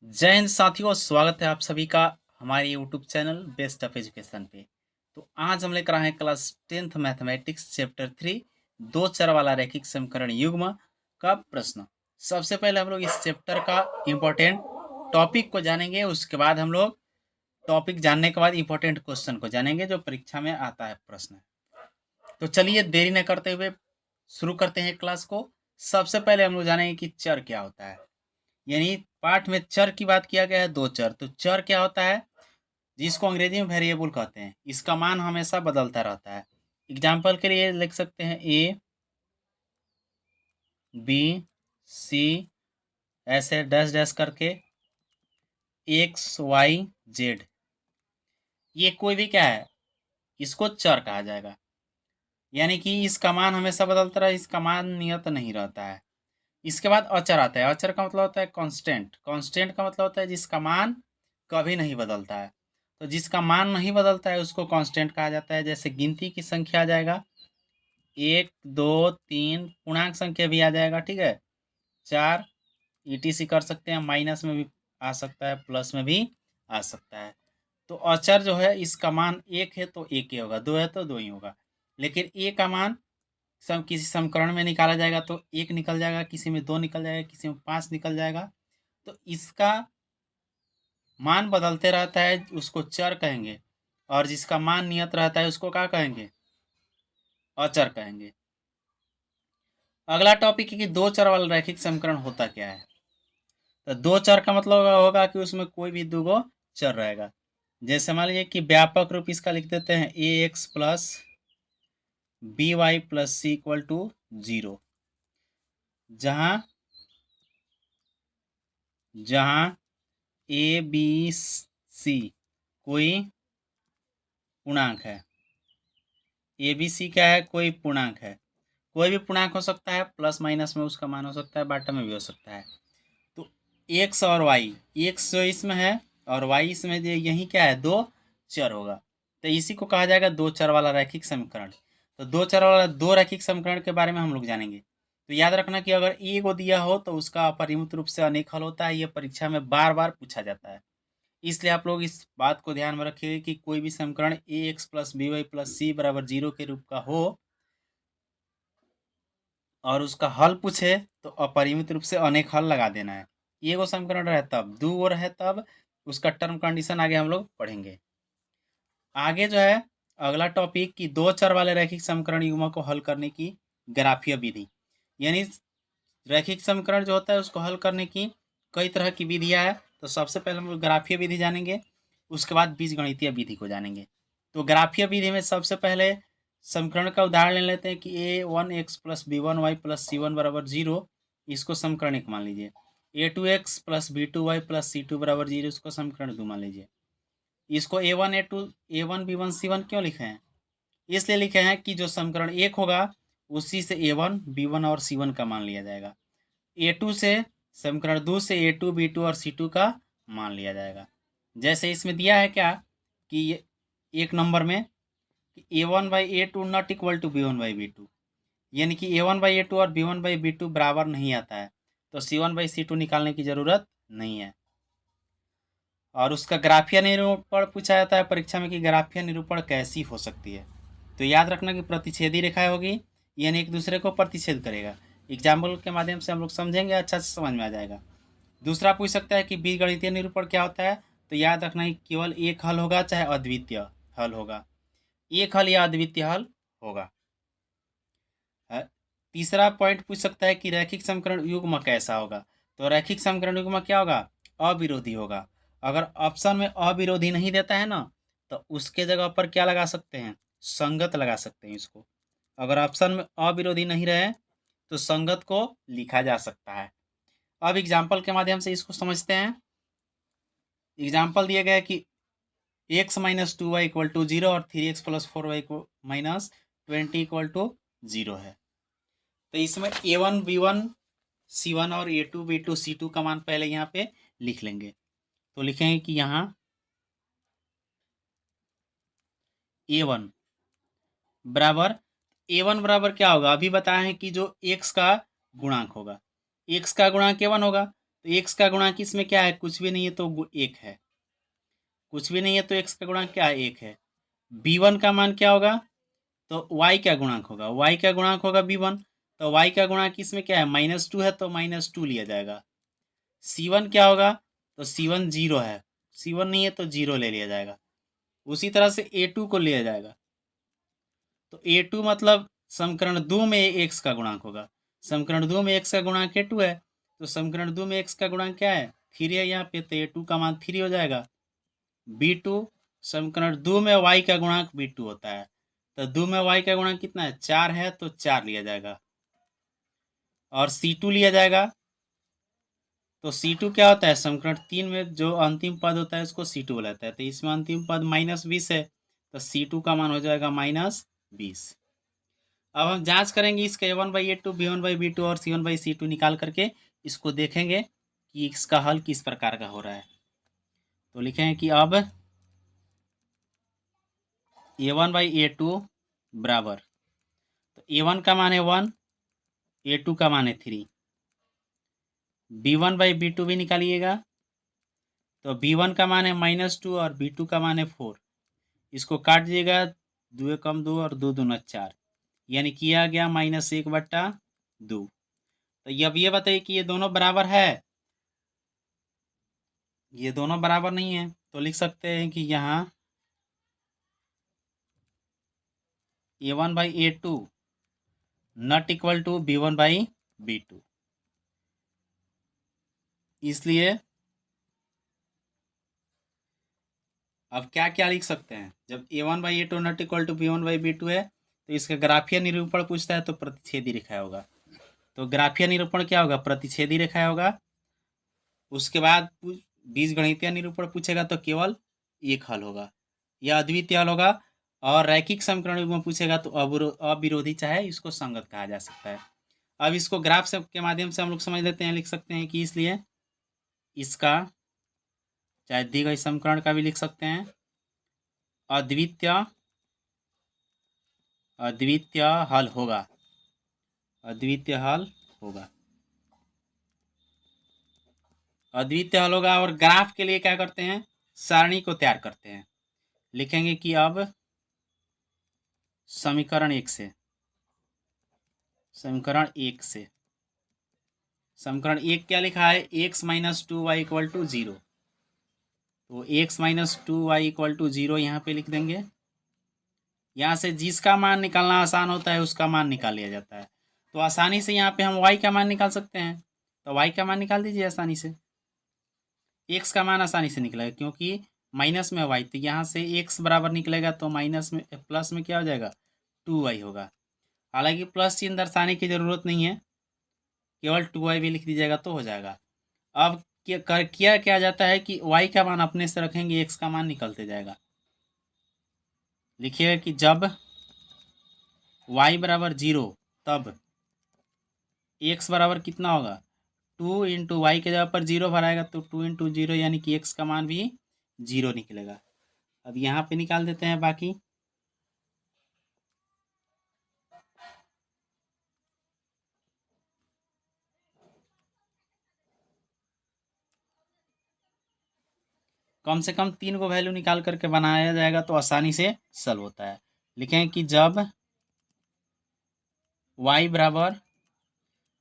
जय हिंद साथियों, स्वागत है आप सभी का हमारे YouTube channel best of education पे। तो आज हम लेकर आए हैं क्लास 10th मैथमेटिक्स चैप्टर 3 दो चर वाला रैखिक समीकरण युग्म का प्रश्न। सबसे पहले हम लोग इस चैप्टर का इम्पोर्टेंट टॉपिक को जानेंगे, उसके बाद हम लोग टॉपिक जानने के बाद इम्पोर्टेंट क्वेश्चन को जानेंगे जो परीक्षा में आता है प्रश्न। तो चलिए देरी न करते हुए शुरू करते हैं क्लास को। सबसे पहले हम लोग जानेंगे कि चर क्या होता है। यानी पाठ में चर की बात किया गया है, दो चर। तो चर क्या होता है? जिसको अंग्रेजी में वेरिएबल कहते हैं। इसका मान हमेशा बदलता रहता है। एग्जाम्पल के लिए लिख सकते हैं ए बी सी ऐसे डैश डैश करके एक्स वाई जेड। ये कोई भी क्या है, इसको चर कहा जाएगा। यानी कि इसका मान हमेशा बदलता रहा, इसका मान नियत नहीं रहता है। इसके बाद अचर आता है। अचर का मतलब होता है कांस्टेंट। कांस्टेंट का मतलब होता है जिसका मान कभी नहीं बदलता है। तो जिसका मान नहीं बदलता है उसको कांस्टेंट कहा जाता है। जैसे गिनती की संख्या आ जाएगा 1 2 3, पूर्णांक संख्या भी आ जाएगा, ठीक है, 4 ईटीसी कर सकते हैं। माइनस में भी आ सकता है, प्लस में भी आ सकता है। तो अचर जो है इसका मान 1 है तो 1 ही होगा, 2 है तो 2 ही होगा। लेकिन ए का मान किसी समीकरण में निकाला जाएगा तो 1 निकल जाएगा, किसी में 2 निकल जाएगा, किसी में 5 निकल जाएगा। तो इसका मान बदलते रहता है, उसको चर कहेंगे। और जिसका मान नियत रहता है उसको क्या कहेंगे? अचर कहेंगे। अगला टॉपिक है कि दो चर वाला रैखिक समीकरण होता क्या है। तो दो चर का मतलब होगा कि उसमें कोई भी दो गो चर रहेगा। जैसे मान लीजिए कि व्यापक रूप इसका लिख देते हैं a x plus b y plus c equal to 0। जहां जहां ए बी सी कोई पूर्णांक है। ए बी सी क्या है? कोई पूर्णांक है। कोई भी पूर्णांक हो सकता है, प्लस माइनस में उसका मान हो सकता है, बाटा में भी हो सकता है। तो एक्स और वाई, एक्स जो इसमें है और वाई इसमें, यही क्या है, दो चर होगा। तो इसी को कहा जाएगा दो चर वाला रैखिक समीकरण। तो दो चर वाला दो रैखिक समीकरण के बारे में हम लोग जानेंगे। तो याद रखना कि अगर ए को दिया हो तो उसका अपरिमित रूप से अनेक हल होता है। ये परीक्षा में बार बार पूछा जाता है, इसलिए आप लोग इस बात को ध्यान में रखिए कि कोई भी समीकरण a x plus b y plus c बराबर 0 के रूप का हो और उसका हल पूछे तो अपरिमित रूप से अनेक हल लगा देना है। ये वो समीकरण रहे तब, दो वो रहे तब, उसका टर्म कंडीशन आगे हम लोग पढ़ेंगे। आगे जो है अगला टॉपिक कि दो चर वाले रैखिक समीकरण युग्म को हल करने की ग्राफीय विधि। यानी रैखिक समीकरण जो होता है उसको हल करने की कई तरह की विधियां है। तो सबसे पहले हम लोग ग्राफीय विधि जानेंगे, उसके बाद बीजगणितीय विधि को जानेंगे। तो ग्राफीय विधि में सबसे पहले समीकरण का उदाहरण ले लेते हैं कि a one x plus b one y plus c one बराबर 0। इसको समीकरण एक मान लीजिए। A two x plus b two y plus c two बराबर 0, इसको समीकरण 2 मान लीजिए। इसको a one b one c one क्यों लिखे हैं? इसलिए लिखे हैं कि जो समीकरण एक होगा उसी से ए वन बी वन और सी वन का मान लिया जाएगा। ए टू से समीकरण 2 से ए टू बी टू और सी टू का मान लिया जाएगा। जैसे इसमें दिया है क्या कि एक नंबर में a one by a two not equal to b one by b two, यानी कि a one by a two और b one by b two बराबर नहीं आता है। तो c one by c two निकालने की ज़रूरत नहीं है। और उसका ग्राफीय निरूपण पूछा जाता है परीक्षा में कि ग्राफीय निरूपण कैसी हो सकती है। तो याद रखना कि प्रतिच्छेदी रेखाएं होगी, यानी एक दूसरे को प्रतिच्छेद करेगा। एग्जाम्पल के माध्यम से हम लोग समझेंगे, अच्छा से समझ में आ जाएगा। दूसरा पूछ सकता है कि बीजगणितीय निरूपण क्या होता है। तो याद रखना कि केवल एक हल होगा, चाहे अद्वितीय हल होगा, एक हल या अद्वितीय हल होगा। तीसरा पॉइंट पूछ सकता है कि रैखिक समीकरण युग्म कैसा होगा। तो रैखिक समीकरण युग्म क्या होगा? अविरोधी होगा। अगर ऑप्शन में अविरोधी नहीं देता है ना, तो उसके जगह पर क्या लगा सकते हैं? संगत लगा सकते हैं इसको। अगर ऑप्शन में अविरोधी नहीं रहे तो संगत को लिखा जा सकता है। अब एग्जाम्पल के माध्यम से इसको समझते हैं। एग्जाम्पल दिए गए कि x minus two y equal to 0 और 3x प्लस 4y को माइनस 20 इक्वल टू 0 है। तो इसमें a one b one c one और a two b two c two का मान पहले यहाँ पे लिख लेंगे। तो लिखेंगे कि यहाँ ए वन बराबर क्या होगा? अभी बताए हैं कि जो एक्स का गुणांक होगा, एक्स का गुणांक ए वन होगा। तो एक्स का गुणांक इसमें क्या है, कुछ भी नहीं है तो एक है, कुछ भी नहीं है तो एक्स का गुणांक क्या है, एक है। b1 का मान क्या होगा, तो y का गुणांक होगा, y का गुणांक होगा b1, तो y का गुणांक इसमें क्या है, -2 है तो -2 लिया जाएगा। c1 क्या होगा, तो c1 जीरो है, c1 नहीं है तो जीरो ले लिया जाएगा। उसी तरह से a2 को लिया जाएगा, तो a2 मतलब समीकरण 2 में x का गुणांक होगा, समीकरण 2 में x का गुणांक a2 है, तो समीकरण 2 में x का गुणांक क्या है, 3 है यहाँ पे, तो a2 का मान 3 हो जाएगा। b2 समीकरण 2 में y का गुणांक b2 होता है, तो 2 में y का गुणांक कितना है, 4 है तो 4 लिया जाएगा। और c2 लिया जाएगा, तो c2 क्या होता है, समीकरण 3 में जो अंतिम पद होता है उसको c2 बोलाता है, तो इसमें अंतिम पद -20 है, तो c2 का मान हो जाएगा -20। अब हम जांच करेंगे इसका a1/a2, b1/b2 और c1/c2 निकाल करके इसको देखेंगे कि इसका हल किस प्रकार का हो रहा है। तो लिखेंगे कि अब a1/a2 बराबर, तो a1 का मान है 1, a2 का मान है 3, b1/b2 भी निकालिएगा, तो b1 का मान है -2 और b2 का मान है 4, इसको काट दीजिएगा, 2 कम 2 और 2 दूना 4, यानी किया गया -1/2। तो अब ये बताइए कि ये दोनों बराबर है, ये दोनों बराबर नहीं है, तो लिख सकते हैं कि यहाँ a1/a2 not equal to b1/b2, इसलिए अब क्या क्या लिख सकते हैं, जब a1/a2 not equal to b1/b2 है तो इसका ग्राफीय निरूपण पूछता है तो प्रतिच्छेदी रेखा होगा, तो ग्राफीय निरूपण क्या होगा, प्रतिच्छेदी रेखा होगा। उसके बाद बीजगणितीय निरूपण पूछेगा तो केवल एक हल होगा, यह अद्वितीय हल होगा। और रैखिक समीकरण में पूछेगा तो अविरोधी चाहे इसको संगत कहा जा सकता है। अब इसको ग्राफ से के माध्यम से हम लोग समझ लेते हैं, लिख सकते हैं कि इसलिए इसका चाहे दी गई समीकरण का भी लिख सकते हैं, अद्वितीय हल होगा, अद्वितीय हल होगा, अद्वितीय हल होगा। और ग्राफ के लिए क्या करते हैं, सारणी को तैयार करते हैं, लिखेंगे कि अब समीकरण 1 से, समीकरण 1 से, समीकरण 1 क्या लिखा है, x - 2y = 0, तो x - 2y = 0 यहाँ पे लिख देंगे। यहाँ से जिसका मान निकालना आसान होता है उसका मान निकाल लिया जाता है, तो आसानी से यहाँ पे हम y का मान निकाल सकते हैं, तो y का मान निकाल दीजिए आसानी से। x का मान आसानी से निकलेगा क्योंकि माइनस में y, तो यहाँ से x बराबर निकलेगा तो माइनस में प्लस में क्या हो जाएगा, 2y होगा। हालांकि प्लस चिन्ह दर्शाने की ज़रूरत नहीं है, केवल 2y भी लिख दीजिएगा तो हो जाएगा। अब किया जाता है कि y का मान अपने से रखेंगे, x का मान निकलते जाएगा। लिखिएगा कि जब y बराबर 0 तब x बराबर कितना होगा, 2 × y के जगह पर 0 भराएगा तो 2 × 0 यानी कि x का मान भी 0 निकलेगा। अब यहाँ पे निकाल देते हैं बाकी, कम से कम 3 को वैल्यू निकाल करके बनाया जाएगा तो आसानी से सॉल्व होता है। लिखें कि जब y बराबर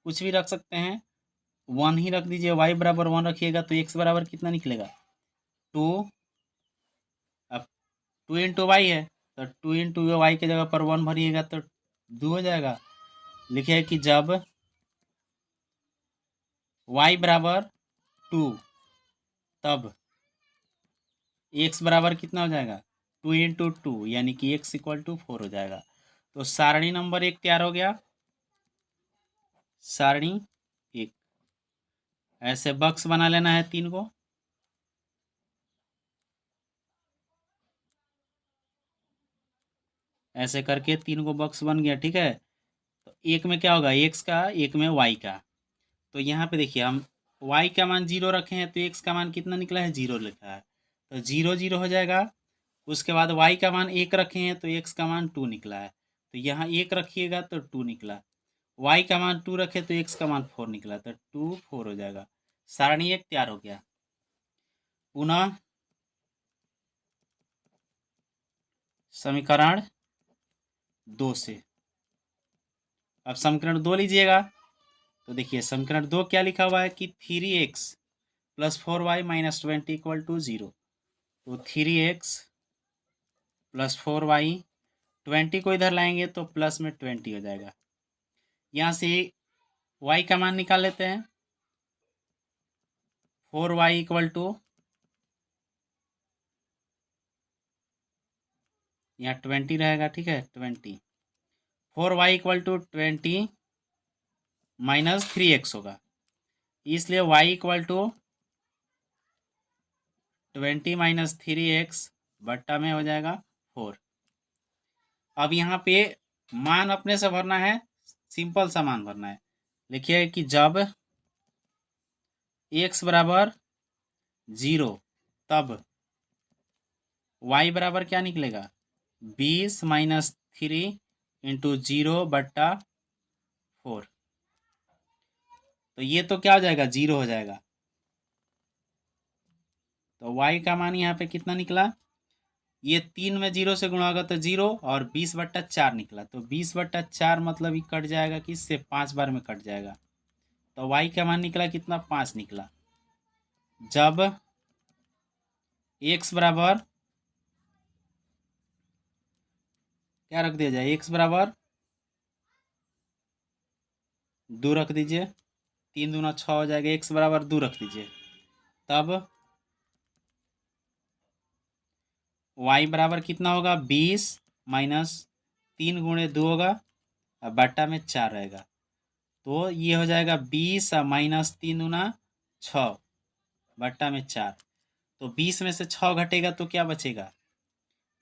कुछ भी रख सकते हैं, 1 ही रख दीजिए, y बराबर 1 रखिएगा तो x बराबर कितना निकलेगा, 2। अब 2 × y है तो 2 × y के जगह पर 1 भरिएगा तो 2 हो जाएगा। लिखिए कि जब y बराबर 2 तब x बराबर कितना हो जाएगा, 2 × 2 यानी कि x = 4 हो जाएगा। तो सारणी नंबर 1 तैयार हो गया, सारणी 1। ऐसे बक्स बना लेना है 3 को, ऐसे करके 3 को बक्स बन गया, ठीक है। तो एक में क्या होगा, x का, एक में y का। तो यहाँ पे देखिए हम y का मान 0 रखे हैं तो x का मान कितना निकला है, 0 लिखा है, तो 0 0 हो जाएगा। उसके बाद y का मान 1 रखे हैं तो x का मान 2 निकला है, तो यहाँ 1 रखिएगा तो 2 निकला। y का मान 2 रखे तो x का मान 4 निकला, तो 2 4 हो जाएगा। सारणी 1 तैयार हो गया। पुनः समीकरण 2 से, अब समीकरण 2 लीजिएगा तो देखिए समीकरण 2 क्या लिखा हुआ है कि 3x plus 4y minus 20 equal to 0। तो 3x प्लस 4y, 20 को इधर लाएंगे तो प्लस में 20 हो जाएगा। यहाँ से y का मान निकाल लेते हैं। 4y इक्वल टू, यहाँ 20 रहेगा, ठीक है, 20। 4y equal to 20 minus 3x होगा, इसलिए y equal to 20 minus 3x बट्टा में हो जाएगा 4। अब यहाँ पे मान अपने से भरना है, सिंपल सा मान भरना है। लिखिए कि जब x बराबर 0 तब y बराबर क्या निकलेगा, 20 माइनस 3 इंटू 0 बट्टा 4। तो ये तो क्या हो जाएगा, 0 हो जाएगा। तो y का मान यहाँ पे कितना निकला, ये 3 में 0 से गुणा होगा तो 0 और 20/4 निकला। तो 20/4 मतलब ये कट जाएगा कि इससे 5 बार में कट जाएगा। तो y का मान निकला कितना, 5 निकला। जब x बराबर क्या रख दिया जाए, x बराबर 2 रख दीजिए, 3 दूना 6 हो जाएगा, x बराबर 2 रख दीजिए। तब y बराबर कितना होगा, 20 माइनस 3 गुणे 2 होगा और बट्टा में 4 रहेगा। तो ये हो जाएगा 20 माइनस 3 दूना 6 बट्टा में 4। तो 20 में से 6 घटेगा तो क्या बचेगा,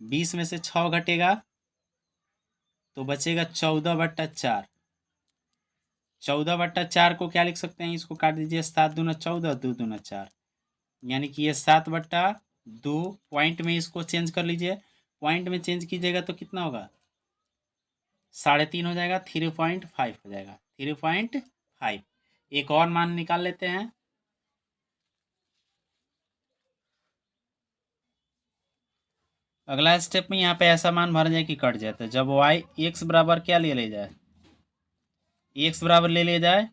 20 में से 6 घटेगा तो बचेगा 14/4। 14/4 को क्या लिख सकते हैं, इसको काट दीजिए, 7 दूना 14, 2 दूना 4, यानी कि ये 7/2। पॉइंट में इसको चेंज कर लीजिए, पॉइंट में चेंज कीजिएगा तो कितना होगा, 3.5 हो जाएगा, 3.5 हो जाएगा, 3.5। एक और मान निकाल लेते हैं। अगला स्टेप में यहाँ पे ऐसा मान भर जाए कि कट जाए। तो जब y x बराबर क्या ले जाए, x बराबर ले लिया जाए,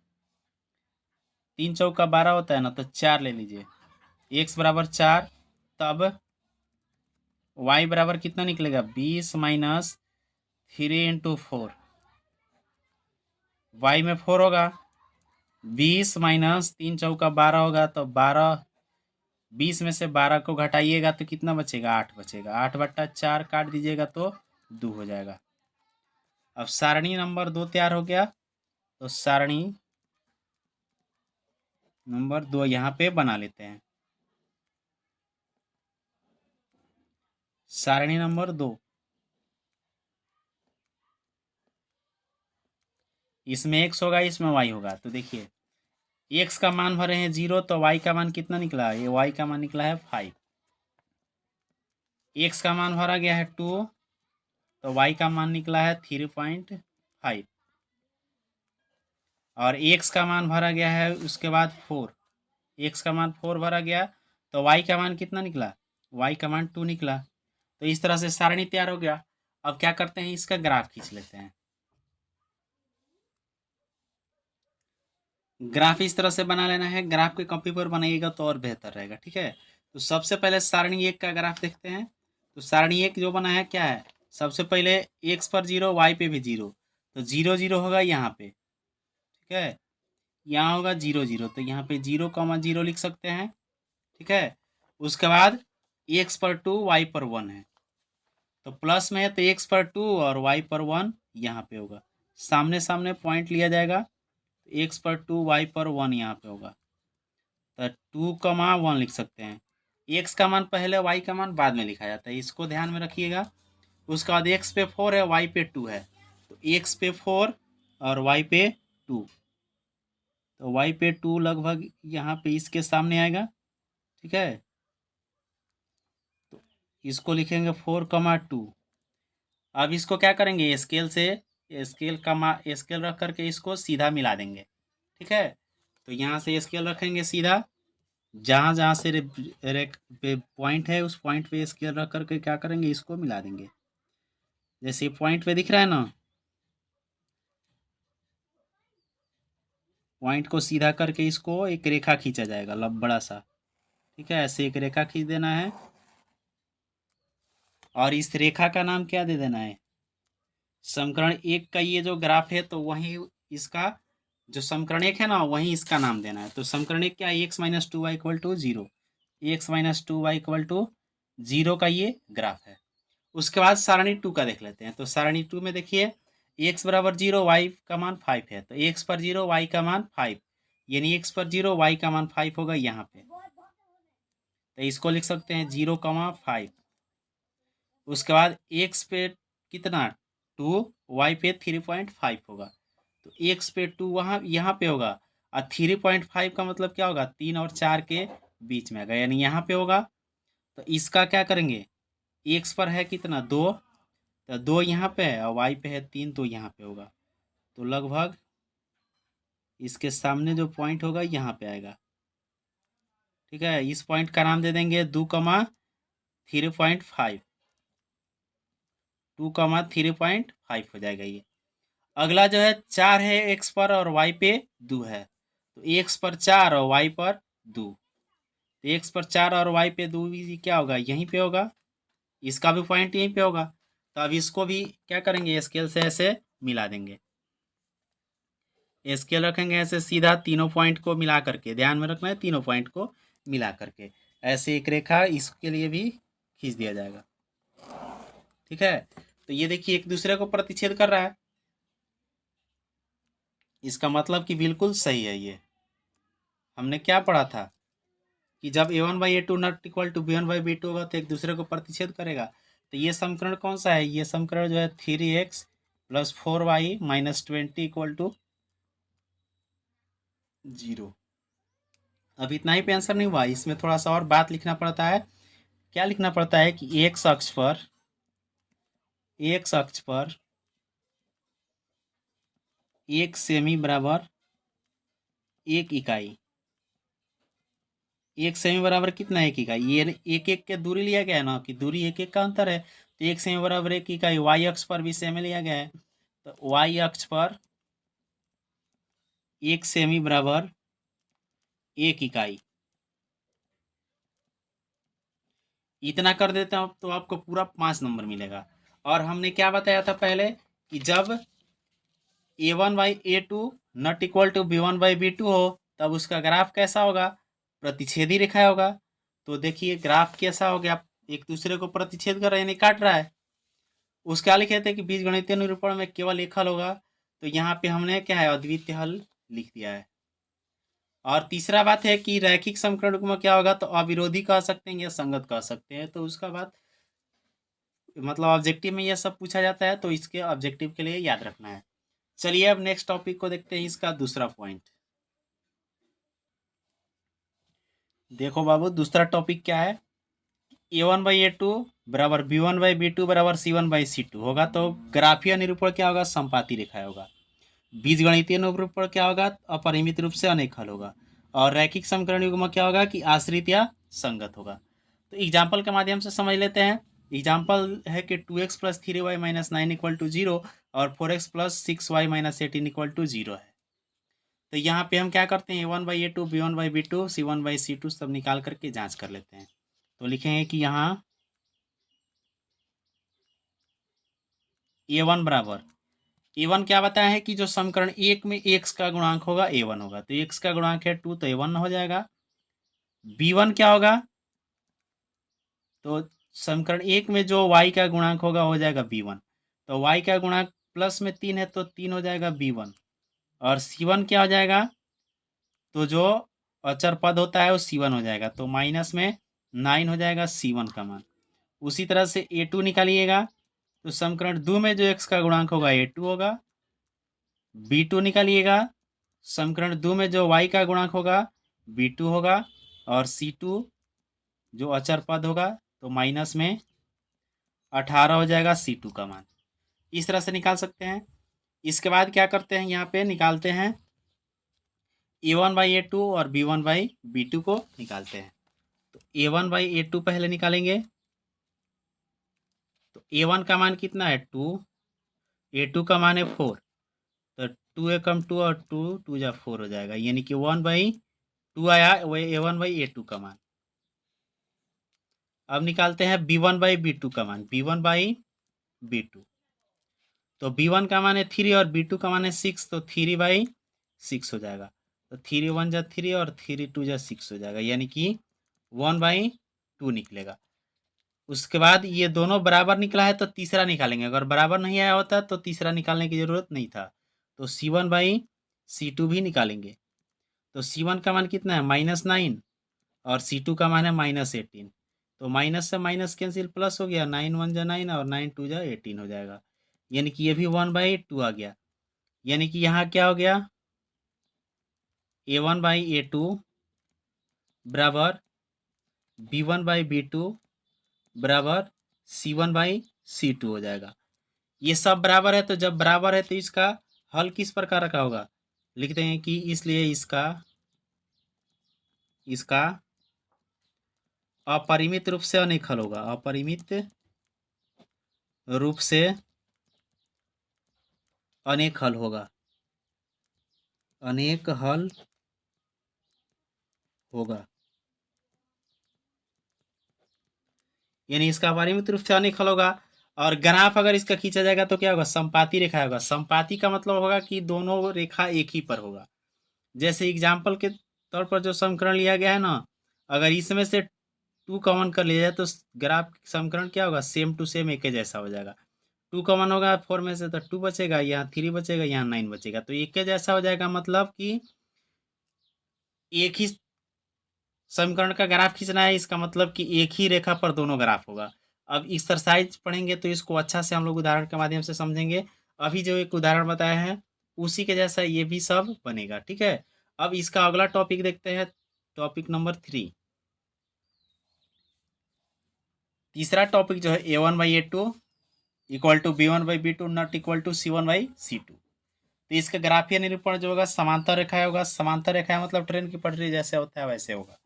3 चौका 12 होता है ना, तो 4 ले लीजिए, x बराबर 4। तब y बराबर कितना निकलेगा, 20 माइनस 3 इंटू 4। y में 4 होगा, 20 माइनस 3 चौका 12 होगा, तो 12, 20 में से 12 को घटाइएगा तो कितना बचेगा, 8 बचेगा। 8/4 काट दीजिएगा तो 2 हो जाएगा। अब सारणी नंबर 2 तैयार हो गया। तो सारणी नंबर 2 यहाँ पे बना लेते हैं। सारणी नंबर 2, इसमें x होगा, इसमें y होगा। तो देखिए x का मान भरे हैं 0, तो y का मान कितना निकला, ये y का मान निकला है 5। x का मान भरा गया है 2, तो y का मान निकला है 3.5। और x का मान भरा गया है उसके बाद 4, x का मान 4 भरा गया, तो y का मान कितना निकला, y का मान 2 निकला। तो इस तरह से सारणी तैयार हो गया। अब क्या करते हैं, इसका ग्राफ खींच लेते हैं। ग्राफ इस तरह से बना लेना है, ग्राफ के कॉपी पर बनाइएगा तो और बेहतर रहेगा, ठीक है। तो सबसे पहले सारणी 1 का ग्राफ देखते हैं। तो सारणी 1 जो बना है क्या है, सबसे पहले x पर 0, y पे भी 0, तो 0 0 होगा यहाँ पे, ठीक है। यहाँ होगा 0 0, तो यहाँ पे 0,0 लिख सकते हैं, ठीक है। उसके बाद x पर 2, y पर 1 है, तो प्लस में है तो x पर 2 और y पर 1 यहाँ पे होगा। सामने सामने पॉइंट लिया जाएगा, तो x पर 2, y पर 1 यहाँ पे होगा, तो 2,1 लिख सकते हैं। x का मान पहले, y का मान बाद में लिखा जाता है, इसको ध्यान में रखिएगा। उसके बाद x पे 4 है, y पे 2 है, तो x पे 4 और y पे 2, तो y पे 2 लगभग यहाँ पे इसके सामने आएगा, ठीक है। तो इसको लिखेंगे 4,2। अब इसको क्या करेंगे, स्केल से, स्केल रख करके इसको सीधा मिला देंगे, ठीक है। तो यहाँ से स्केल रखेंगे सीधा, जहाँ जहाँ से रेक पे पॉइंट है उस पॉइंट पे स्केल रख करके क्या करेंगे, इसको मिला देंगे। जैसे पॉइंट पे दिख रहा है ना, पॉइंट को सीधा करके इसको एक रेखा खींचा जाएगा बड़ा सा, ठीक है। ऐसे एक रेखा खींच देना है और इस रेखा का नाम क्या दे देना है, समीकरण 1 का ये जो ग्राफ है तो वही इसका जो समीकरण 1 है ना वही इसका नाम देना है। तो समीकरण 1 क्या है, x minus two y equal to zero, x minus two y equal to zero का ये ग्राफ है। उसके बाद सारणी 2 का देख लेते हैं। तो सारणी 2 में देखिए एक्स बराबर 0 वाई का मान 5 है, तो एक्स पर 0 वाई का मान 5, यानी एक्स पर 0 वाई का मान 5 होगा यहाँ पे, तो इसको लिख सकते हैं 0,5। उसके बाद एक्स पे कितना 2, वाई पे 3.5 होगा, तो एक्स पे 2 वहाँ यहाँ पे होगा और 3.5 का मतलब क्या होगा, 3 और 4 के बीच में आएगा, यानी यहाँ पे होगा। तो इसका क्या करेंगे, एक्स पर है कितना 2, तो 2 यहाँ पे है और वाई पे है 3, तो यहाँ पे होगा। तो लगभग इसके सामने जो पॉइंट होगा यहाँ पे आएगा, ठीक है। इस पॉइंट का नाम दे देंगे 2,3.5, 2,3.5 हो जाएगा ये। अगला जो है 4 है एक्स पर और वाई पे 2 है, तो एक्स पर 4 और वाई पर 2, तो एक्स पर 4 और वाई पे 2 भी क्या होगा, यहीं पे होगा, इसका भी पॉइंट यहीं पे होगा। तो अब इसको भी क्या करेंगे, स्केल से ऐसे मिला देंगे, स्केल रखेंगे ऐसे सीधा तीनों पॉइंट को मिला करके, ध्यान में रखना है तीनों पॉइंट को मिला करके ऐसे एक रेखा इसके लिए भी खींच दिया जाएगा, ठीक है। तो ये देखिए एक दूसरे को प्रतिच्छेद कर रहा है, इसका मतलब कि बिल्कुल सही है। ये हमने क्या पढ़ा था कि जब a1/a2 not equal to b1/b2 होगा तो एक दूसरे को प्रतिच्छेद करेगा। तो ये समीकरण कौन सा है, ये समीकरण जो है 3x plus 4y minus 20 equal to 0। अब इतना ही पे आंसर नहीं हुआ, इसमें थोड़ा सा और बात लिखना पड़ता है। क्या लिखना पड़ता है कि एक्स अक्ष पर एक सेमी बराबर एक इकाई, एक सेमी बराबर कितना, एक इकाई, ये एक एक के दूरी लिया गया है ना कि दूरी एक एक का अंतर है, तो एक सेमी बराबर एक इकाई, वाई अक्ष पर भी सेमी लिया गया है, तो वाई अक्ष पर एक सेमी बराबर एक इकाई, इतना कर देते हैं तो आपको पूरा 5 नंबर मिलेगा। और हमने क्या बताया था पहले कि जब a1/a2 not equal to b1/b2 हो तब उसका ग्राफ कैसा होगा, प्रतिच्छेदी रेखा होगा। तो देखिए ग्राफ कैसा हो गया, एक दूसरे को प्रतिच्छेद कर रहे हैं, यानी काट रहा है। उसके आगे कहते हैं कि बीजगणितीय निरूपण में केवल एक हल होगा, तो यहाँ पे हमने क्या है, अद्वितीय हल लिख दिया है। और तीसरा बात है कि रैखिक समीकरण में क्या होगा, तो अविरोधी कह सकते हैं या संगत कह सकते हैं। तो उसका बात मतलब ऑब्जेक्टिव में यह सब पूछा जाता है, तो इसके ऑब्जेक्टिव के लिए याद रखना है। चलिए अब नेक्स्ट टॉपिक को देखते हैं, इसका दूसरा पॉइंट। देखो बाबू दूसरा टॉपिक क्या है, a1/a2 बराबर b1/b2 बराबर c1/c2 होगा, तो ग्राफीय निरूपण क्या होगा, संपाती रेखा होगा। बीजगणितीय निरूपण क्या होगा, अपरिमित रूप से अनेक हल होगा। और रैखिक समीकरण युग्म क्या होगा कि आश्रित या संगत होगा। तो एग्जाम्पल के माध्यम से समझ लेते हैं। एग्जाम्पल है कि 2x plus 3y minus 9 equal to 0 और 4x plus 6y minus 18 equal to 0 है। तो यहाँ पे हम क्या करते हैं, a1/a2 b1/b2 c1/c2 सब निकाल करके जांच कर लेते हैं। तो लिखेंगे कि यहाँ a1 बराबर, a1 क्या बताया है कि जो समीकरण 1 में x का गुणांक होगा a1 होगा, तो x का गुणांक है 2, तो a1 हो जाएगा। b1 क्या होगा, तो समीकरण 1 में जो y का गुणांक होगा हो जाएगा b1, तो y का गुणांक प्लस में 3 है तो 3 हो जाएगा b1। और c1 क्या हो जाएगा, तो जो अचर पद होता है वो c1 हो जाएगा, तो माइनस में 9 हो जाएगा c1 का मान। उसी तरह से a2 निकालिएगा, तो समीकरण 2 में जो x का गुणांक होगा a2 होगा। b2 निकालिएगा, समीकरण 2 में जो y का गुणांक होगा b2 होगा। और c2 जो अचर पद होगा तो माइनस में 18 हो जाएगा c2 का मान। इस तरह से निकाल सकते हैं। इसके बाद क्या करते हैं, यहाँ पे निकालते हैं A1/A2 और B1/B2 को निकालते हैं। तो A1/A2 पहले निकालेंगे। तो A1 का मान कितना है 2, A2 का मान है 4, तो 2 एकम 2 और 2 2 जा 4 हो जाएगा, यानी कि 1/2 आया वही A1/A2 का मान। अब निकालते हैं B1/B2 का मान, B1/B2। तो B1 का मान है 3 और B2 का मान है 6, तो 3/6 हो जाएगा। तो 3 1 जा 3 और 3 2 जा 6 हो जाएगा, यानी कि 1/2 निकलेगा। उसके बाद ये दोनों बराबर निकला है तो तीसरा निकालेंगे, अगर बराबर नहीं आया होता तो तीसरा निकालने की ज़रूरत नहीं था। तो C1/C2 भी निकालेंगे। तो C1 का मान कितना है -9 और C2 का मान है -18। तो माइनस से माइनस कैंसिल, प्लस हो गया, 9 1 जा 9 और 9 2 जा 18 हो जाएगा, यानी कि ये भी 1/2 आ गया। यानी कि यहाँ क्या हो गया, A1/A2 बराबर B1/B2 बराबर C1/C2 हो जाएगा। ये सब बराबर है, तो जब बराबर है तो इसका हल किस प्रकार का होगा, लिखते हैं कि इसलिए इसका अपरिमित रूप से अनेक हल होगा, अपरिमित रूप से अनेक हल होगा, अनेक हल होगा, यानी इसका अपरिमित रूप से अनेक हल होगा। और ग्राफ अगर इसका खींचा जाएगा तो क्या होगा, समपाती रेखा होगा। समपाती का मतलब होगा कि दोनों रेखा एक ही पर होगा। जैसे एग्जाम्पल के तौर पर जो समीकरण लिया गया है ना, अगर इसमें से 2 कॉमन कर लिया जाए तो ग्राफ समीकरण क्या होगा, सेम टू सेम एक ही जैसा हो जाएगा। 2 कॉमन होगा 4 में से तो 2 बचेगा, यहाँ 3 बचेगा, यहाँ 9 बचेगा, तो एक ही जैसा हो जाएगा। मतलब कि एक ही समीकरण का ग्राफ खींचना है, इसका मतलब कि एक ही रेखा पर दोनों ग्राफ होगा। अब एक्सरसाइज पढ़ेंगे तो इसको अच्छा से हम लोग उदाहरण के माध्यम से समझेंगे। अभी जो एक उदाहरण बताया है उसी के जैसा ये भी सब बनेगा, ठीक है। अब इसका अगला टॉपिक देखते हैं, टॉपिक नंबर 3। तीसरा टॉपिक जो है A1/A2 equal to B1/B2 not equal to C1/C2। तो इसका ग्राफीय निरूपण जो होगा समांतर रेखा होगा। समांतर रेखा मतलब ट्रेन की पटरी जैसे होता है वैसे होगा।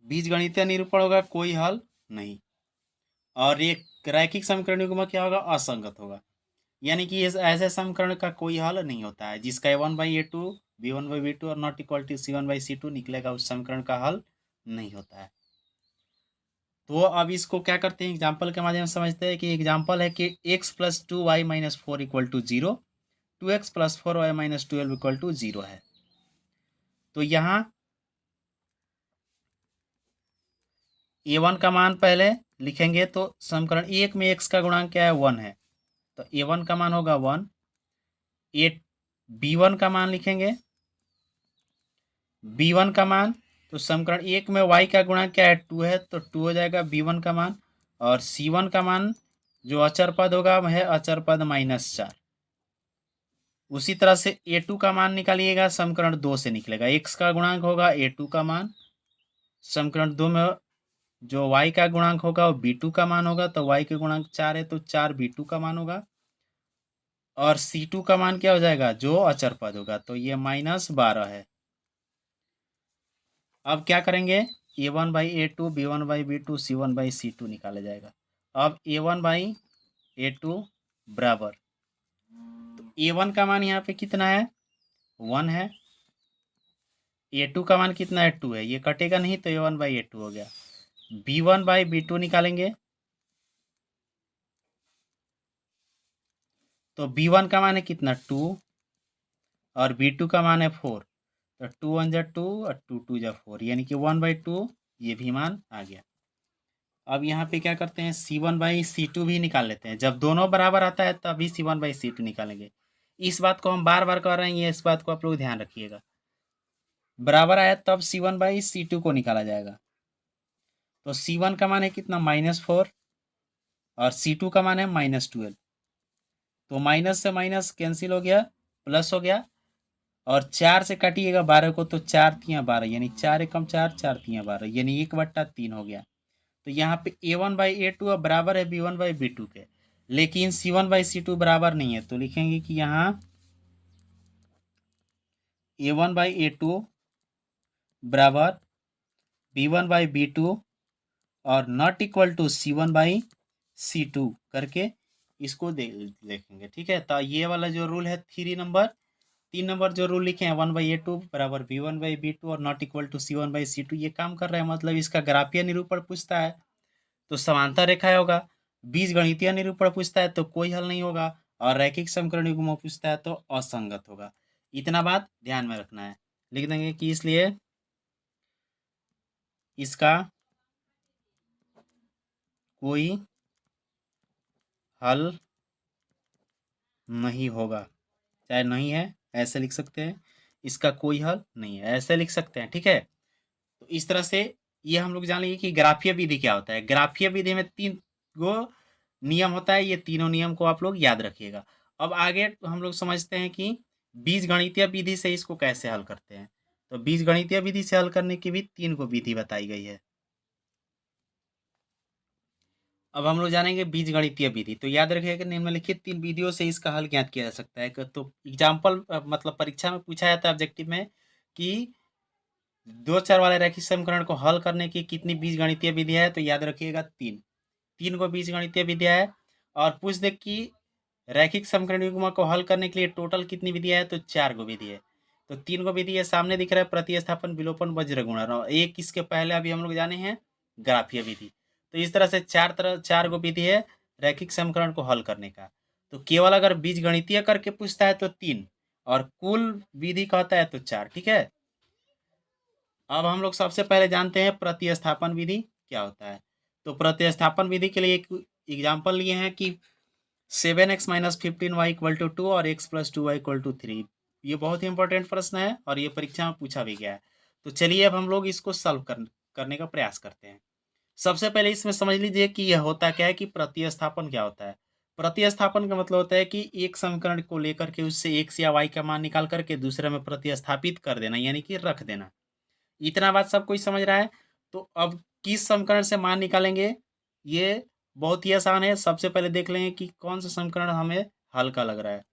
बीजगणितीय निरूपण होगा कोई हल नहीं। और एक रैखिक समीकरण युग्म क्या होगा, असंगत होगा। यानी कि इस ऐसे समीकरण का कोई हल नहीं होता है जिसका A1/A2 B1/B2 और नॉट इक्वल टू C1/C2 निकलेगा, उस समीकरण का हल नहीं होता है। तो अब इसको क्या करते हैं, एग्जाम्पल के माध्यम से समझते हैं कि एग्जाम्पल है कि x + 2y - 4 equal to 0, 2x + 4y - 12 equal to 0 है। तो यहाँ A1 का मान पहले लिखेंगे, तो समीकरण 1 में x का गुणांक क्या है, 1 है, तो A1 का मान होगा 1। B1 का मान लिखेंगे, B1 का मान, तो समीकरण 1 में y का गुणांक क्या है, 2 है, तो 2 हो जाएगा B1 का मान। और C1 का मान जो अचर पद होगा वह है अचर पद -4। उसी तरह से A2 का मान निकालिएगा, समीकरण 2 से निकलेगा। x का गुणांक होगा A2 का मान, समीकरण 2 में जो y का गुणांक होगा वो B2 का मान होगा, तो y के गुणांक 4 है तो 4 B2 का मान होगा। और C2 का मान क्या हो जाएगा, जो अचर पद होगा, तो ये -12 है। अब क्या करेंगे, A1/A2 B1/B2 C1/C2 निकाला जाएगा। अब A1/A2 बराबर, तो A1 का मान यहाँ पे कितना है, 1 है। A2 का मान कितना है, 2 है, ये कटेगा नहीं तो A1/A2 हो गया। B1/B2 निकालेंगे, तो B1 का मान है कितना, 2, और B2 का मान है 4, तो 2 1 जा 2 और 2 2 जा 4, यानी कि 1/2 ये भी मान आ गया। अब यहाँ पे क्या करते हैं, C1/C2 भी निकाल लेते हैं। जब दोनों बराबर आता है तभी C1/C2 निकालेंगे। इस बात को हम बार बार कर रहे हैं, इस बात को आप लोग ध्यान रखिएगा। बराबर आया तब C1/C2 को निकाला जाएगा। तो C1 का मान है कितना, -4, और C2 का मान है -12। तो माइनस से माइनस कैंसिल हो गया, प्लस हो गया, और 4 से काटिएगा 12 को, तो 4 तियाँ 12, यानी 4 एकम 4, 4 तियाँ 12, यानी 1/3 हो गया। तो यहाँ पे A1/A2 अब बराबर है B1/B2 के, लेकिन C1/C2 बराबर नहीं है, तो लिखेंगे कि यहाँ a1/a2 बराबर b1/b2 और नॉट इक्वल टू c1/c2 करके इसको देखेंगे। ठीक है, तो ये वाला जो रूल है 3 नंबर जो रूल लिखे हैं 1/a2 बराबर b1/b2 और नॉट इक्वल टू c1/c2 ये काम कर रहा है। मतलब इसका ग्राफीय निरूपण पूछता है तो समांतर रेखाएं होगा, बीजगणितीय निरूपण पूछता है तो कोई हल नहीं होगा, और रैखिक समीकरण युग्म पूछता है तो असंगत होगा। इतना बात ध्यान में रखना है। लिख देंगे कि इसलिए इसका कोई हल नहीं होगा, चाहे नहीं है ऐसे लिख सकते हैं, इसका कोई हल नहीं है ऐसे लिख सकते हैं। ठीक है, तो इस तरह से ये हम लोग जान लेंगे कि ग्राफीय विधि क्या होता है। ग्राफीय विधि में 3 गो नियम होता है, ये तीनों नियम को आप लोग याद रखिएगा। अब आगे हम लोग समझते हैं कि बीजगणितीय विधि से इसको कैसे हल करते हैं। तो बीजगणितीय विधि से हल करने की भी 3 को विधि बताई गई है। अब हम लोग जानेंगे बीजगणितीय विधि। तो याद रखिएगा कि निम्नलिखित 3 विधियों से इसका हल ज्ञात किया जा सकता है। तो एग्जाम्पल मतलब परीक्षा में पूछा जाता है ऑब्जेक्टिव में कि 2 चर वाले रैखिक समीकरण को हल करने की कितनी बीजगणितीय विधि है। तो याद रखिएगा 3 को बीजगणितीय विधियां है। और पूछ दे कि रैखिक समीकरण युग्म को हल करने के लिए टोटल कितनी विधियां है। तो 4 को विधि है। तो 3 को विधि है, सामने दिख रहा है प्रतिस्थापन, विलोपन, वज्र गुणन, और एक इसके पहले अभी हम लोग जाने हैं ग्राफीय विधि। तो इस तरह से 4 को विधि है रैखिक समीकरण को हल करने का। तो केवल अगर बीजगणितीय करके पूछता है तो 3 और कुल विधि कहता है तो 4। ठीक है, अब हम लोग सबसे पहले जानते हैं प्रतिस्थापन विधि क्या होता है। तो प्रतिस्थापन विधि के लिए एक एग्जाम्पल लिए हैं कि 7x - 15y = 2 और x + 2y = 3। ये बहुत ही इंपॉर्टेंट प्रश्न है और ये परीक्षा में पूछा भी गया है। तो चलिए अब हम लोग इसको सॉल्व करने का प्रयास करते हैं। सबसे पहले इसमें समझ लीजिए कि यह होता क्या है, कि प्रतिस्थापन क्या होता है। प्रतिस्थापन का मतलब होता है कि एक समीकरण को लेकर के उससे x या y का मान निकाल करके दूसरे में प्रतिस्थापित कर देना, यानी कि रख देना। इतना बात सब कोई समझ रहा है। तो अब किस समीकरण से मान निकालेंगे, ये बहुत ही आसान है। सबसे पहले देख लेंगे कि कौन सा समीकरण हमें हल्का लग रहा है।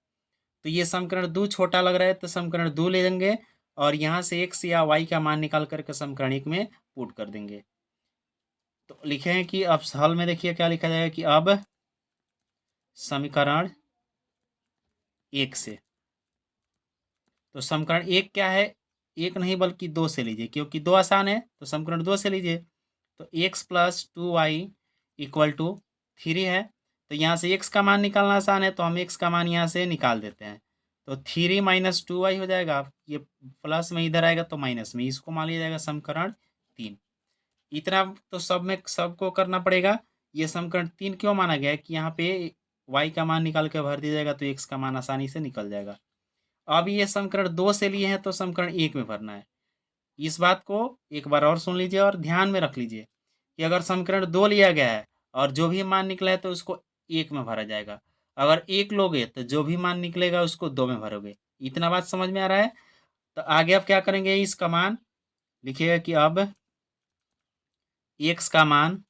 तो ये समीकरण 2 छोटा लग रहा है तो समीकरण 2 ले लेंगे और यहाँ से x या y का मान निकाल करके समीकरण 1 में पुट कर देंगे। तो लिखें कि अब हल में देखिए क्या लिखा जाएगा कि अब समीकरण 1 से, तो समीकरण 1 क्या है, 1 नहीं बल्कि 2 से लीजिए, क्योंकि 2 आसान है तो समीकरण 2 से लीजिए। तो x + 2y = 3 है। तो यहाँ से x का मान निकालना आसान है तो हम x का मान यहाँ से निकाल देते हैं। तो 3 - 2y हो जाएगा। ये प्लस में इधर आएगा तो माइनस में, इसको मान लिया जाएगा समीकरण 3। इतना तो सब में सबको करना पड़ेगा। ये समीकरण 3 क्यों माना गया है कि यहाँ पे y का मान निकाल के भर दिया जाएगा तो x का मान आसानी से निकल जाएगा। अब ये समीकरण 2 से लिए हैं तो समीकरण 1 में भरना है। इस बात को एक बार और सुन लीजिए और ध्यान में रख लीजिए कि अगर समीकरण 2 लिया गया है और जो भी मान निकला है तो उसको 1 में भरा जाएगा। अगर 1 लोगे तो जो भी मान निकलेगा उसको 2 में भरोगे। इतना बात समझ में आ रहा है। तो आगे अब क्या करेंगे, इसका मान लिखिएगा कि अब x का मान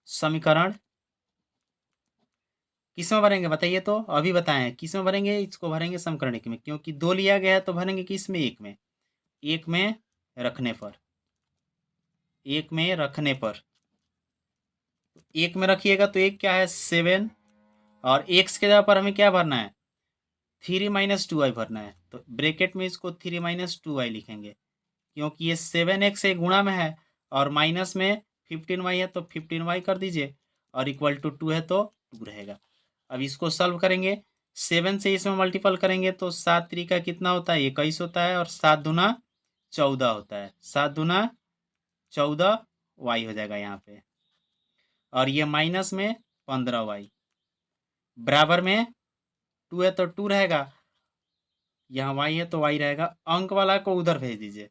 समीकरण किस में भरेंगे बताइए। तो अभी बताएं किस में भरेंगे, इसको भरेंगे समीकरण 1 में, क्योंकि 2 लिया गया है तो भरेंगे किस में, 1 में। 1 में रखने पर, 1 में रखने पर 1 में रखिएगा तो 1 क्या है 7, और x के जगह पर हमें क्या भरना है 3 - 2y भरना है। तो ब्रैकेट में इसको 3 - 2y लिखेंगे, क्योंकि ये 7x एक गुणा में है और माइनस में 15y है तो 15y कर दीजिए, और इक्वल टू 2 है तो 2 रहेगा। अब इसको सॉल्व करेंगे, 7 से इसमें मल्टीपल करेंगे तो 7 3 कितना होता है 21 होता है, और 7 दूना 14 होता है। 7 दूना 14 y हो जाएगा यहाँ पे, और ये माइनस में 15y बराबर में 2 है तो 2 रहेगा, यहाँ y है तो y रहेगा। अंक वाला को उधर भेज दीजिए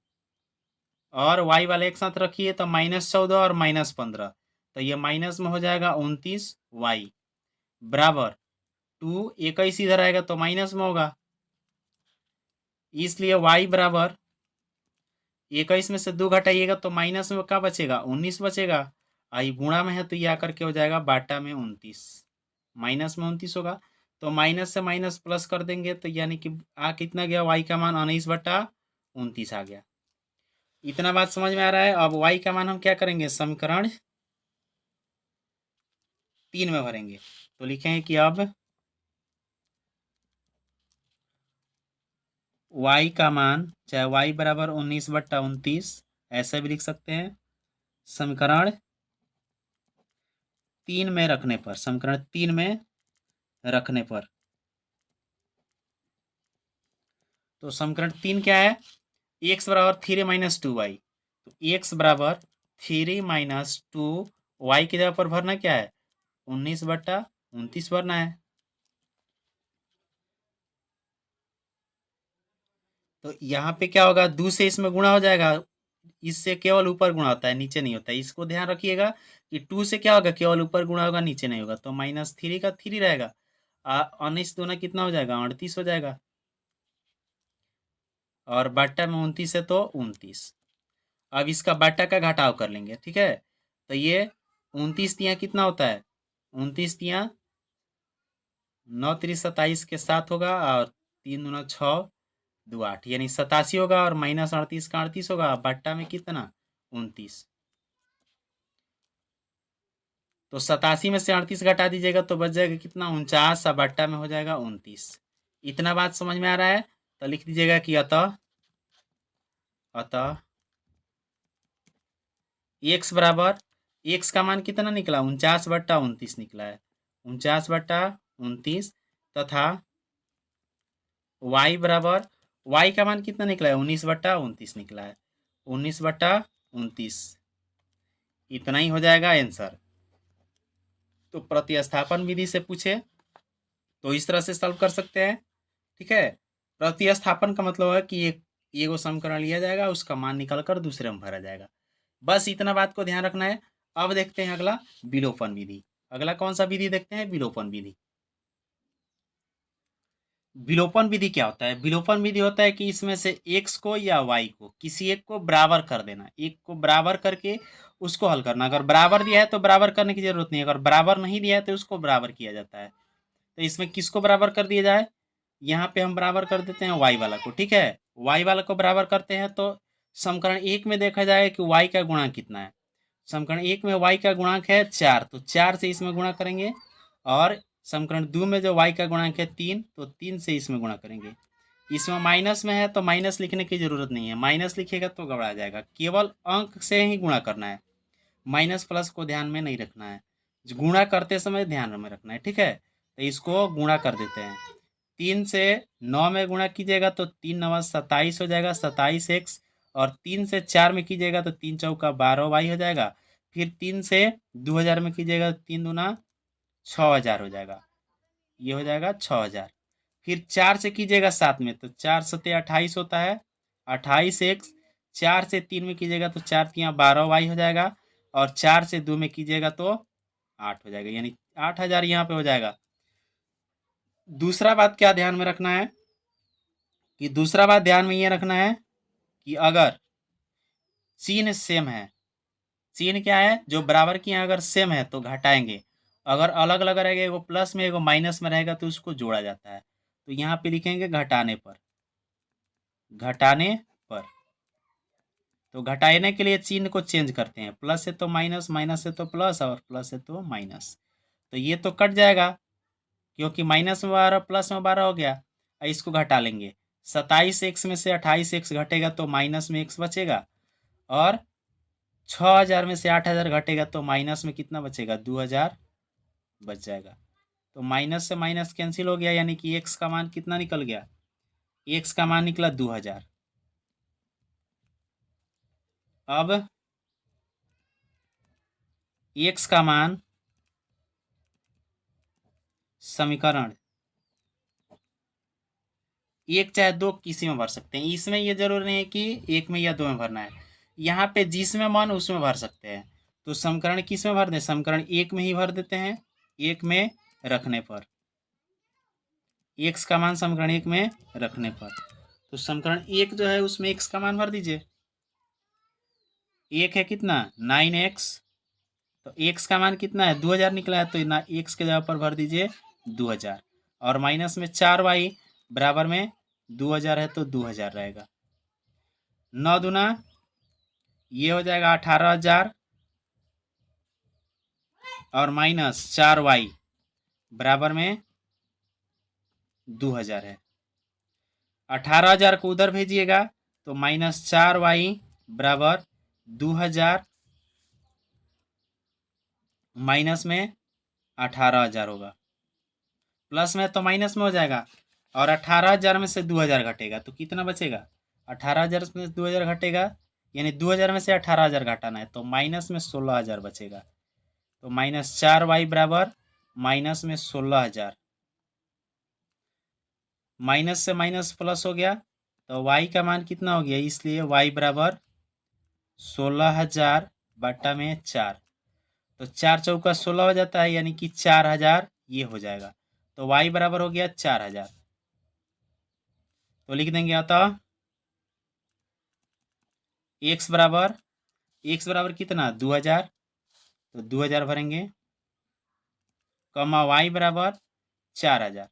और y वाले एक साथ रखिए तो -14 और -15, तो ये माइनस में हो जाएगा 29y बराबर 2, 21 इधर आएगा तो माइनस में होगा, इसलिए y बराबर 21 में से 2 घटाइएगा तो माइनस में क्या बचेगा 19 बचेगा। आई गुणा में है तो ये आकर के हो जाएगा बाटा में 29, माइनस में 29 होगा। तो माइनस से माइनस प्लस कर देंगे तो यानी कि कितना गया, y का मान 19/29 आ गया। इतना बात समझ में आ रहा है। अब y का मान हम क्या करेंगे, समीकरण 3 में भरेंगे। तो लिखेंगे कि अब y का मान, चाहे y बराबर 19/29, ऐसा भी लिख सकते हैं, समीकरण 3 में रखने पर, समीकरण 3 में रखने पर। तो समीकरण 3 क्या है, x बराबर 3 - 2y। तो x बराबर 3 - 2y की जगह पर भरना क्या है, 19/29 भरना है। तो यहाँ पे क्या होगा, 2 से इसमें गुणा हो जाएगा। इससे केवल ऊपर गुणा होता है, नीचे नहीं होता है। इसको ध्यान रखिएगा कि 2 से क्या होगा, केवल ऊपर गुणा होगा, नीचे नहीं होगा। तो -3 का 3 रहेगा, 19 दूना कितना हो जाएगा, 38 हो जाएगा। और बट्टा में 29 है तो 29। अब इसका बट्टा का घटाव कर लेंगे, ठीक है। तो ये 29 तिया कितना होता है, 29 तिया 9 3 27 के साथ होगा, और 3 दूना 6 2 8, यानी 87 होगा, और -38 का 38 होगा, बट्टा में कितना, 29। तो 87 में से 38 घटा दीजिएगा तो बच जाएगा कितना, 49, और बट्टा में हो जाएगा 29। इतना बात समझ में आ रहा है। तो लिख दीजिएगा कि अतः अतः x बराबर, x का मान कितना निकला, 49/29 निकला है, 49/29, तथा y बराबर, y का मान कितना निकला है, 19/29 निकला है, 19/29। इतना ही हो जाएगा आंसर। तो प्रतिस्थापन विधि से पूछे तो इस तरह से सॉल्व कर सकते हैं, ठीक है। प्रतिस्थापन का मतलब है कि एक समीकरण लिया जाएगा, उसका मान निकाल कर दूसरे में भरा जाएगा। बस इतना बात को ध्यान रखना है। अब देखते हैं अगला, विलोपन विधि। अगला कौन सा विधि देखते हैं, विलोपन विधि। विलोपन विधि क्या होता है, विलोपन विधि होता है कि इसमें से x को या y को, किसी एक को बराबर कर देना, एक को बराबर करके उसको हल करना। अगर बराबर दिया है तो बराबर करने की जरूरत नहीं है, अगर बराबर नहीं दिया है तो उसको बराबर किया जाता है। तो इसमें किसको बराबर कर दिया जाए, यहाँ पे हम बराबर कर देते हैं y वाला को, ठीक है। y वाला को बराबर करते हैं तो समीकरण 1 में देखा जाए कि y का गुणांक कितना है। समीकरण 1 में y का गुणांक है 4, तो 4 से इसमें गुणा करेंगे। और समीकरण 2 में जो y का गुणांक है 3, तो 3 से इसमें गुणा करेंगे। इसमें माइनस में है तो माइनस लिखने की जरूरत नहीं है, माइनस लिखेगा तो गड़बड़ा जाएगा। केवल अंक से ही गुणा करना है, माइनस प्लस को ध्यान में नहीं रखना है, गुणा करते समय ध्यान में रखना है, ठीक है। तो इसको गुणा कर देते हैं। 3 से 9 में गुणा कीजिएगा तो 3 9 27 हो जाएगा, 27x। और 3 से 4 में कीजिएगा तो 3 चौका 12y हो जाएगा। फिर 3 से 2000 में कीजिएगा तो 3 दूना 6000 हो जाएगा, ये हो जाएगा 6000। फिर 4 से कीजिएगा 7 में तो 4 सत्ते 28 होता है, 28x। 4 से 3 में कीजिएगा तो 4 तियाँ 12y हो जाएगा, और 4 से 2 में कीजिएगा तो 8 हो जाएगा, यानी 8000 यहाँ पे हो जाएगा। दूसरा बात क्या ध्यान में रखना है, कि दूसरा बात ध्यान में ये रखना है कि अगर चिन्ह सेम है, चिन्ह क्या है, जो बराबर की हैं अगर सेम है तो घटाएंगे, अगर अलग अलग रहेगा, एगो प्लस में एगो माइनस में रहेगा तो उसको जोड़ा जाता है। तो यहाँ पे लिखेंगे घटाने पर, घटाने पर। तो घटाने के लिए चिन्ह को चेंज करते हैं, प्लस है तो माइनस, माइनस है तो प्लस, और प्लस है तो माइनस। तो ये तो कट जाएगा, क्योंकि माइनस में 12 प्लस में 12 हो गया। और इसको घटा लेंगे, 27x में से 28x घटेगा तो माइनस में x बचेगा, और 6000 में से 8000 घटेगा तो माइनस में कितना बचेगा, 2000 बच जाएगा। तो माइनस से माइनस कैंसिल हो गया, यानी कि x का मान कितना निकल गया, x का मान निकला 2000। अब x का मान समीकरण 1 चाहे 2 किसी में भर सकते हैं, इसमें ये जरूरी नहीं है कि 1 में या 2 में भरना है। यहाँ पे जिसमें मन उसमें भर सकते हैं। तो समीकरण किस में भर दें, समीकरण 1 में ही भर देते हैं, 1 में रखने पर, x का मान समीकरण 1 में रखने पर। तो समीकरण 1 जो है उसमें x का मान भर दीजिए। 1 है कितना, 9x। तो x का मान कितना है, 2000 निकला है, तो ना x के जगह पर भर दीजिए 2000। और माइनस में 4y बराबर में 2000 है तो 2000 रहेगा। 9 दूना ये हो जाएगा 18,000 और माइनस 4y बराबर में 2000 है। 18,000 को उधर भेजिएगा तो माइनस 4y बराबर 2000 माइनस में 18,000 होगा। प्लस में तो माइनस में हो जाएगा और 18,000 में से 2000 घटेगा तो कितना बचेगा? 18,000 में से 2000 घटेगा यानी 2000 में से 18,000 घटाना है तो माइनस में 16,000 बचेगा। तो माइनस 4y बराबर माइनस में 16,000। माइनस से माइनस प्लस हो गया तो y का मान कितना हो गया, इसलिए y बराबर 16,000 बटा में 4। तो 4 चौका 16 हो जाता है यानी कि 4,000 ये हो जाएगा। तो y बराबर हो गया 4,000। तो लिख देंगे अतः x बराबर कितना 2000 तो 2000 भरेंगे कमा y बराबर 4000।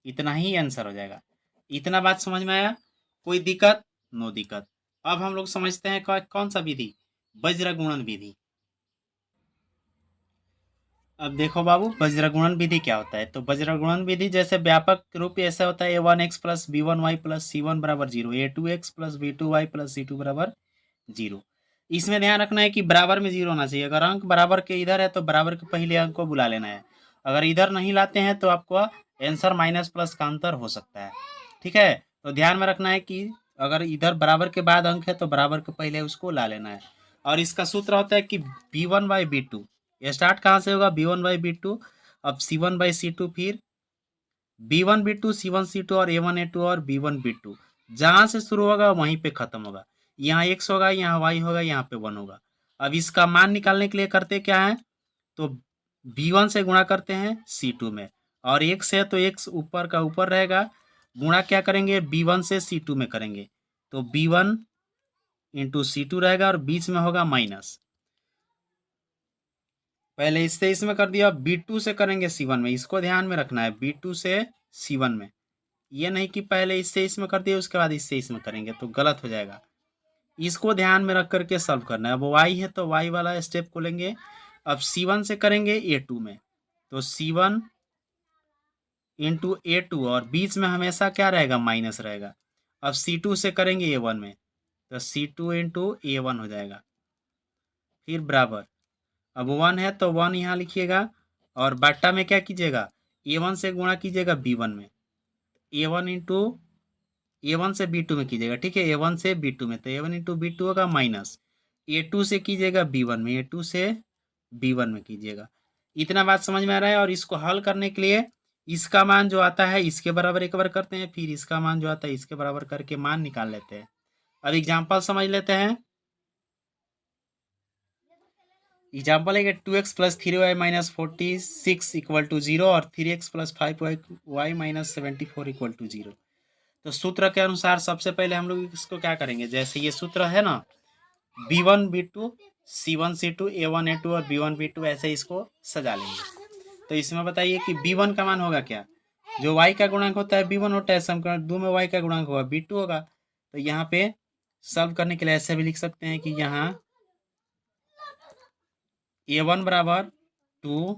इतना ही आंसर हो जाएगा। इतना बात समझ में आया? कोई दिक्कत? नो दिक्कत। अब हम लोग समझते हैं कौन सा विधि, वज्र गुणन विधि। अब देखो बाबू वज्र गुणन विधि क्या होता है। तो वज्र गुणन विधि जैसे व्यापक रूप ऐसा होता है a1x plus b1y plus c1 बराबर 0, a2x plus b2y plus c2 बराबर 0। इसमें ध्यान रखना है कि बराबर में 0 होना चाहिए। अगर अंक बराबर के इधर है तो बराबर के पहले अंक को बुला लेना है। अगर इधर नहीं लाते हैं तो आपको आंसर माइनस प्लस का अंतर हो सकता है। ठीक है, तो ध्यान में रखना है कि अगर इधर बराबर के बाद अंक है तो बराबर के पहले उसको ला लेना है। और इसका सूत्र होता है कि b1/b2, ये स्टार्ट कहाँ से होगा b1/b2, अब c1/c2, फिर b1b2 c1c2 और a1a2 और b1b2, जहाँ से शुरू होगा वहीं पे खत्म होगा। यहाँ x होगा, यहाँ y होगा, यहाँ पे 1 होगा। अब इसका मान निकालने के लिए करते क्या है, तो b1 से गुणा करते हैं c2 में, और x है तो x ऊपर का ऊपर रहेगा, गुणा क्या करेंगे b1 से c2 में करेंगे तो b1 इंटू c2 रहेगा और बीच में होगा माइनस। पहले इससे इसमें कर दिया, b2 से करेंगे c1 में, इसको ध्यान में रखना है b2 से c1 में, ये नहीं कि पहले इससे इसमें कर दिया उसके बाद इससे इसमें करेंगे तो गलत हो जाएगा। इसको ध्यान में रख करके सॉल्व करना है। अब y है तो y वाला स्टेप को लेंगे। अब c1 से करेंगे a2 में तो c1 इंटू a2 और बीच में हमेशा क्या रहेगा माइनस रहेगा। अब c2 से करेंगे a1 में तो c2 इंटू a1 हो जाएगा, फिर बराबर, अब 1 है तो 1 यहाँ लिखिएगा और बट्टा में क्या कीजिएगा a1 से गुणा कीजिएगा b1 में, a1 इंटू a1 से b2 में कीजिएगा। ठीक है, a1 से b2 में तो a1 इंटू b2 होगा माइनस, a2 से कीजिएगा b1 में, a2 से b1 में कीजिएगा। इतना बात समझ में आ रहा है। और इसको हल करने के लिए इसका मान जो आता है इसके बराबर एक बार करते हैं, फिर इसका मान जो आता है इसके बराबर करके मान निकाल लेते हैं। अब एग्जाम्पल समझ लेते हैं। एग्जाम्पल है कि 2x plus 3y minus 46 equal to 0 और 3x plus 5y minus 74 equal to 0। तो सूत्र के अनुसार सबसे पहले हम लोग इसको क्या करेंगे, जैसे ये सूत्र है ना b1b2 c1c2 a1a2 और b1b2, ऐसे इसको सजा लेंगे। तो इसमें बताइए कि b1 का मान होगा क्या, जो y का गुणांक होता है b1 होता है, समीकरण 2 में y का गुणांक होगा b2 होगा। तो यहाँ पे सॉल्व करने के लिए ऐसे भी लिख सकते हैं कि यहाँ a1 बराबर 2,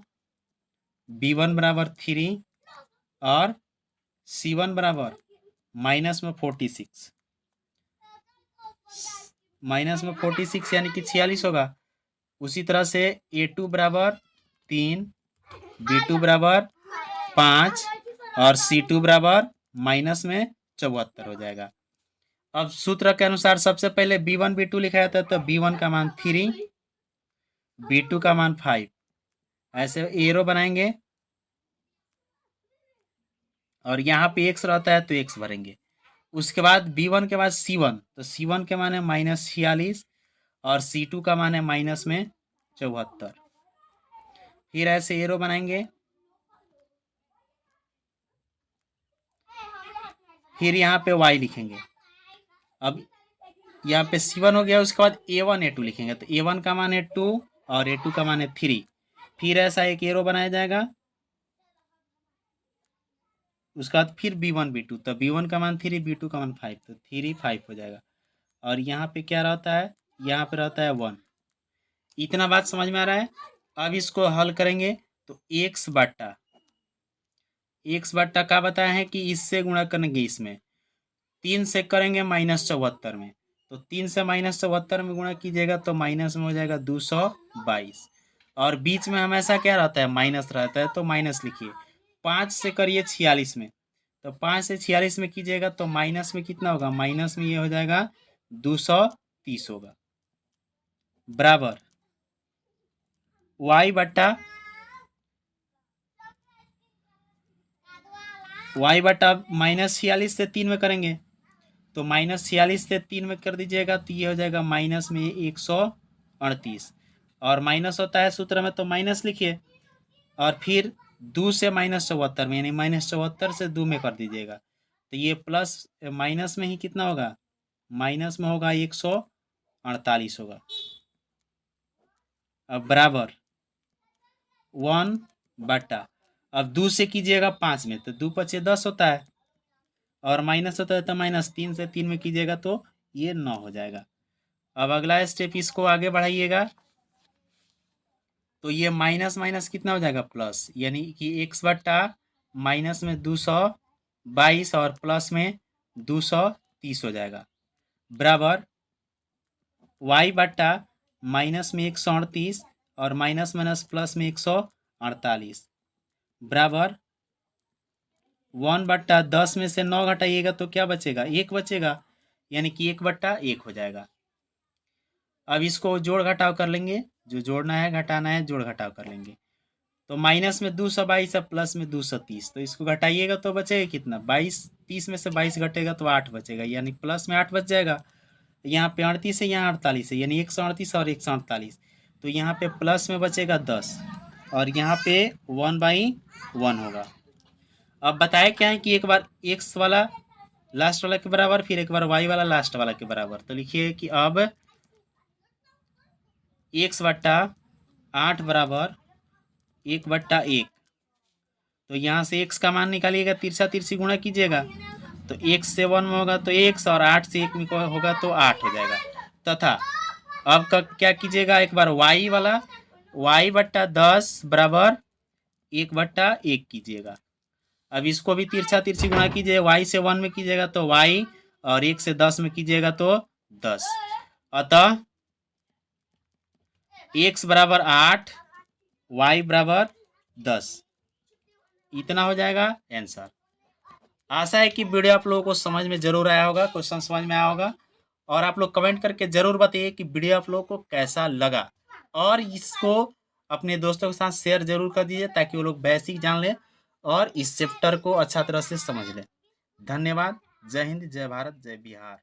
b1 बराबर 3 और c1 बराबर माइनस में 46, माइनस में 46 यानी कि 46 होगा। उसी तरह से a2 बराबर 3, b2 बराबर 5 और c2 बराबर माइनस में 74 हो जाएगा। अब सूत्र के अनुसार सबसे पहले b1 b2 लिखा जाता है तो b1 का मान 3, b2 का मान 5, ऐसे एरो बनाएंगे और यहाँ पे x रहता है तो x भरेंगे। उसके बाद b1 के बाद c1, तो c1 के मान है माइनस 46 और c2 का मान है माइनस में 74, फिर ऐसे एरो बनाएंगे, फिर यहाँ पे y लिखेंगे। अब यहाँ पे c1 हो गया, उसके बाद a1 a2 लिखेंगे तो a1 का मान है 2 और a2 का मान है 3, फिर ऐसा एक एरो बनाया जाएगा उसके बाद फिर b1 b2, तो b1 का मान 3, b2 का मान 5, तो 3 5 हो जाएगा। और यहाँ पे क्या रहता है, यहाँ पे रहता है 1। इतना बात समझ में आ रहा है। अब इसको हल करेंगे तो x बट्टा क्या बताया है कि इससे गुणा करेंगे, इसमें 3 से करेंगे -74 में, तो 3 से -74 में गुणा कीजिएगा तो माइनस में हो जाएगा 222। और बीच में हमेशा क्या रहता है, माइनस रहता है, तो माइनस लिखिए। 5 से करिए 46 में, तो 5 से 46 में कीजिएगा तो माइनस में कितना होगा, माइनस में ये हो जाएगा 230 होगा, बराबर y बट्टा -46 से 3 में करेंगे, तो -46 से 3 में कर दीजिएगा तो ये हो जाएगा माइनस में 138। और माइनस होता है सूत्र में, तो माइनस लिखिए। और फिर 2 से -74 में, यानी -74 से 2 में कर दीजिएगा, तो ये प्लस माइनस में ही कितना होगा, माइनस में होगा 148 होगा। अब बराबर 1 बट्टा, अब 2 से कीजिएगा 5 में, तो 2 5 10 होता है, और माइनस होता है तो माइनस 3 से 3 में कीजिएगा तो ये 9 हो जाएगा। अब अगला स्टेप, इसको आगे बढ़ाइएगा, तो ये माइनस माइनस कितना हो जाएगा, प्लस, यानी कि x बट्टा माइनस में 222 और प्लस में 230 हो जाएगा, बराबर y बट्टा माइनस में 138 और माइनस माइनस प्लस में 148, बराबर 1 बट्टा 10 में से 9 घटाइएगा तो क्या बचेगा, 1 बचेगा, यानी कि 1 बट्टा 1 हो जाएगा। अब इसको जोड़ घटाव कर लेंगे, जो जोड़ना है घटाना है जोड़ घटाव कर लेंगे, तो माइनस में 222 है, प्लस में 230, तो इसको घटाइएगा तो बचेगा कितना, 22, 30 में से 22 घटेगा तो 8 बचेगा, यानी प्लस में 8 बच जाएगा। यहाँ पे 38 है, यहाँ 48 है, यानी 138 और 148, तो यहाँ पे प्लस में बचेगा 10 और यहाँ पे 1/1 होगा। अब बताए क्या है कि एक बार x वाला लास्ट वाला के बराबर, फिर एक बार y वाला लास्ट वाला के बराबर, तो लिखिए कि अब x बट्टा 8 बराबर 1/1, तो यहाँ से x का मान निकालिएगा, तिरछा तिरछी गुणा कीजिएगा, तो x से 1 में होगा तो x और 8 से 1 में होगा तो 8 हो जाएगा। तथा अब का क्या कीजिएगा, एक बार y वाला y बट्टा 10 बराबर 1/1 कीजिएगा। अब इसको भी तिरछा तिरछी गुणा कीजिए, y से 1 में कीजिएगा तो y और 1 से 10 में कीजिएगा तो 10, अतः x बराबर 8 y बराबर 10, इतना हो जाएगा आंसर। आशा है कि वीडियो आप लोगों को समझ में जरूर आया होगा, क्वेश्चन समझ में आया होगा, और आप लोग कमेंट करके जरूर बताइए कि वीडियो आप लोगों को कैसा लगा, और इसको अपने दोस्तों के साथ शेयर जरूर कर दीजिए ताकि वो लोग बेसिक जान लें और इस चैप्टर को अच्छा तरह से समझ लें। धन्यवाद। जय हिंद, जय भारत, जय बिहार।